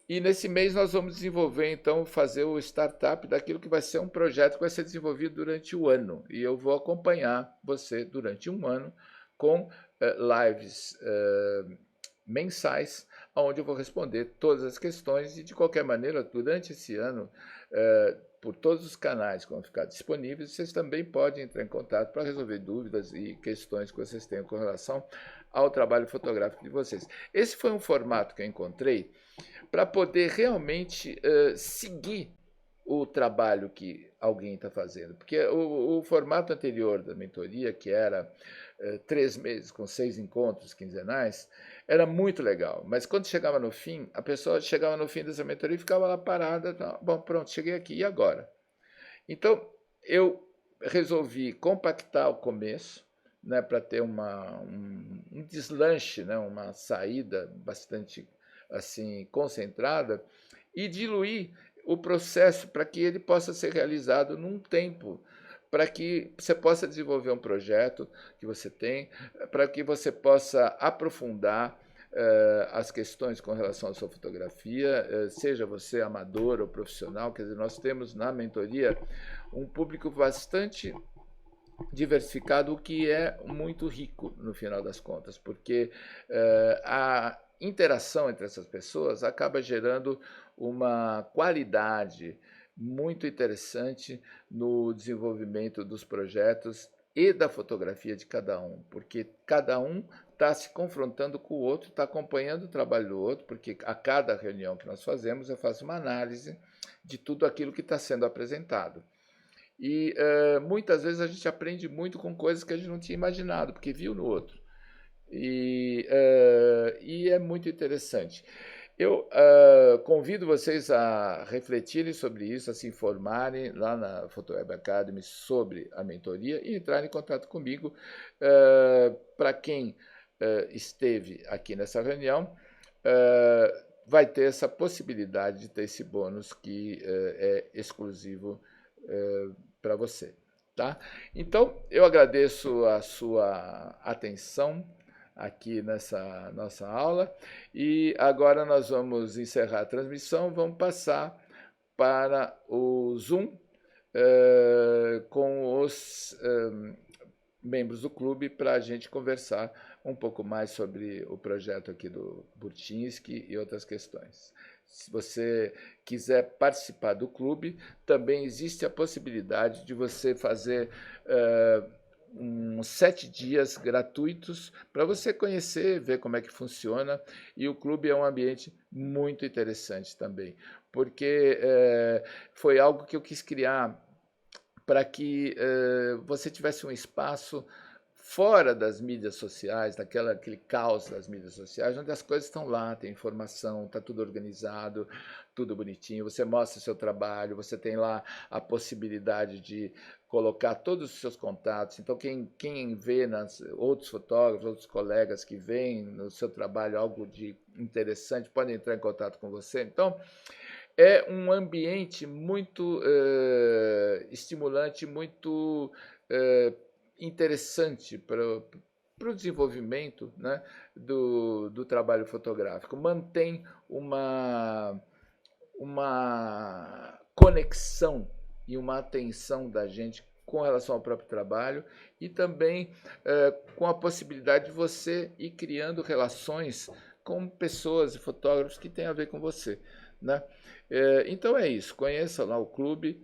e nesse mês nós vamos desenvolver, então, fazer o startup daquilo que vai ser um projeto que vai ser desenvolvido durante o ano, e eu vou acompanhar você durante um ano com lives mensais, onde eu vou responder todas as questões, e de qualquer maneira, durante esse ano, por todos os canais que vão ficar disponíveis, vocês também podem entrar em contato para resolver dúvidas e questões que vocês tenham com relação ao trabalho fotográfico de vocês. Esse foi um formato que eu encontrei para poder realmente seguir o trabalho que alguém está fazendo. Porque o formato anterior da mentoria, que era 3 meses com 6 encontros quinzenais, era muito legal. Mas quando chegava no fim, a pessoa chegava no fim dessa mentoria e ficava lá parada. Bom, pronto, cheguei aqui, e agora? Então, eu resolvi compactar o começo, né, para ter um deslanche, né, uma saída bastante assim concentrada, e diluir o processo para que ele possa ser realizado num tempo, para que você possa desenvolver um projeto que você tem, para que você possa aprofundar as questões com relação à sua fotografia, seja você amador ou profissional. Quer dizer, nós temos na mentoria um público bastante diversificado, o que é muito rico no final das contas, porque a interação entre essas pessoas acaba gerando uma qualidade muito interessante no desenvolvimento dos projetos e da fotografia de cada um, porque cada um está se confrontando com o outro, está acompanhando o trabalho do outro, porque a cada reunião que nós fazemos eu faço uma análise de tudo aquilo que está sendo apresentado. E muitas vezes a gente aprende muito com coisas que a gente não tinha imaginado, porque viu no outro. E é muito interessante. Eu convido vocês a refletirem sobre isso, a se informarem lá na Photoweb Academy sobre a mentoria e entrar em contato comigo. Para quem esteve aqui nessa reunião, vai ter essa possibilidade de ter esse bônus que é exclusivo para você. Tá? Então, eu agradeço a sua atenção aqui nessa nossa aula e agora nós vamos encerrar a transmissão, vamos passar para o Zoom com os membros do clube para a gente conversar um pouco mais sobre o projeto aqui do Burtinsky e outras questões. Se você quiser participar do clube, também existe a possibilidade de você fazer uns 7 dias gratuitos para você conhecer, ver como é que funciona. E o clube é um ambiente muito interessante também, porque foi algo que eu quis criar para que você tivesse um espaço fora das mídias sociais, aquele caos das mídias sociais, onde as coisas estão lá, tem informação, está tudo organizado, tudo bonitinho, você mostra o seu trabalho, você tem lá a possibilidade de colocar todos os seus contatos. Então, quem vê outros fotógrafos, outros colegas que veem no seu trabalho algo de interessante, podem entrar em contato com você. Então, é um ambiente muito estimulante, muito interessante para o desenvolvimento, né, do trabalho fotográfico. Mantém uma conexão e uma atenção da gente com relação ao próprio trabalho e também com a possibilidade de você ir criando relações com pessoas e fotógrafos que têm a ver com você, né? Então é isso, conheça lá o clube,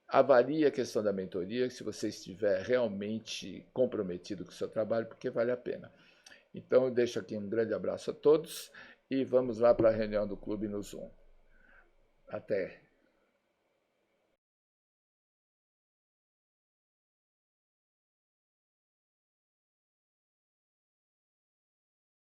avalie a questão da mentoria, se você estiver realmente comprometido com o seu trabalho, porque vale a pena. Então eu deixo aqui um grande abraço a todos e vamos lá para a reunião do clube no Zoom. Até!